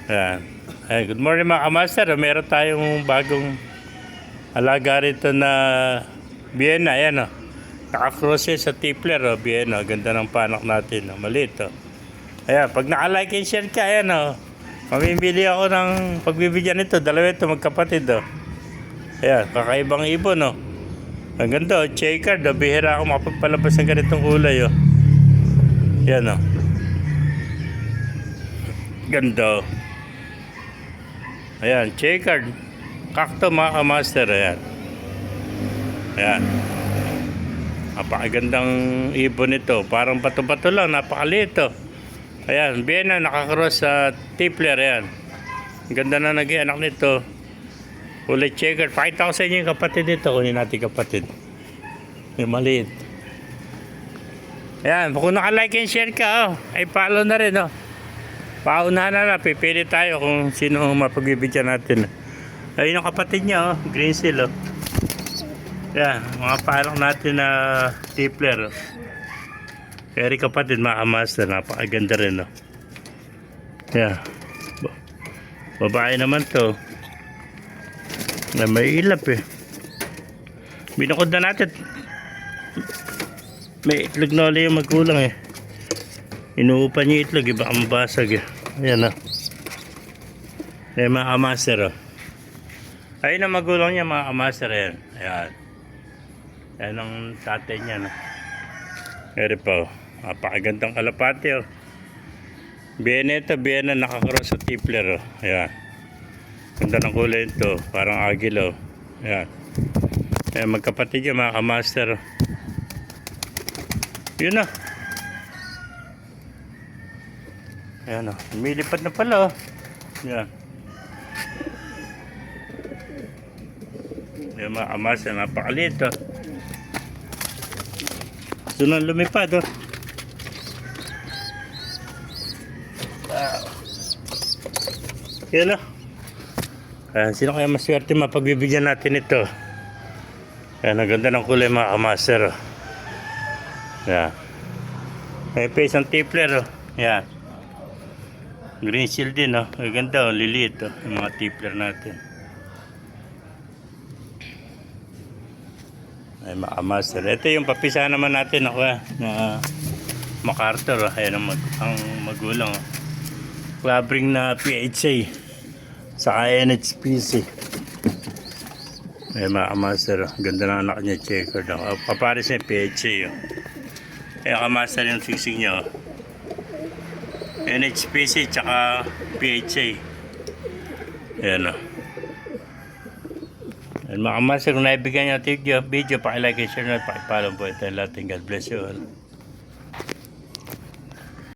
Ayan. Ay, good morning mga kamaster. Meron tayong bagong alaga rito na Vienna. Ayan o. Naka-cross sa Tipler o. Vienna. Ganda ng panak natin. Maliit o. Ayan. Pag naka-like and share ka, ayan o. Mamimili ako ng pagbibigyan nito. Dalawa ito magkapatid o. Ayan. Kakaibang ibon o. Ang ganda o. Checkered o. Bihira ako makapagpalabas ng ganitong kulay o. Ayan o. Ganda o. Ayan, checkered. Kakto mga kamaster, ayan. Ayan. Napakagandang ibon ito. Parang bato-bato lang, napakaliit ito. Ayan, Vienna, nakakross sa Tipler, ayan. Ang ganda na naging anak nito. Ulit checkered. Pakita ko sa inyo yung kapatid nito. Kunin natin kapatid. Yung maliit. Ayan, kung naka-like and share ka, ay follow na rin, oh. Paunahan na, pipili tayo kung sino mapagbibigyan natin. Ayun yung kapatid niya, oh, green seal, oh. Yan, mga palang natin na Tipler, oh. Kaya kapatid, mga kamaster, napakaganda rin, oh. Yan. Babae naman to. Na may ilap, eh. Binukod na natin. May itlog na ulit yung magkulang, eh. Inuupan niya itlog, baka mabasag eh. Ayan o. Ayan mga kamaster o. Ayun ang magulang niya mga kamaster. Ayan. Ayan. Ayan ang tatay niya no. Ayan pa o. Napakagandang kalapati o. Vienna ito. Vienna nakakross sa Tipler o. Ayan. Ganda ng kulay ito. Parang agil o. Ayan. Ayan magkapatid niya mga kamaster o. Yun o. Ayan o, lumilipad na pala o. Ayan. Ayan mga kamasa, napakaliit o. Gusto nang lumipad o. Ayan o. Ayan, sino kaya maswerte mapagbibigyan natin ito? Ayan, ang ganda ng kulay mga kamaster o. Ayan. May face ang Tipler o. Ayan. Green seal din, oh. Ang ganda, oh. Liliit, oh. Yung mga Tipler natin. Ay, mga master. Ito yung papisa naman natin, ako, na MacArthur, oh. Ayan ang magulang, oh. Clubbing na PHA. Saka NHPC. Ay, mga master, oh. Ganda na anak niya, checkered, oh. Paparis niya PHA, oh. Ay, kamaster yung fixing niya, oh. NHPC tsaka PHA. Ayan o. Ayan mga kamaster, kung naibigyan nyo video, pakilike and share na, pakipollow po ito lahat. God bless you all.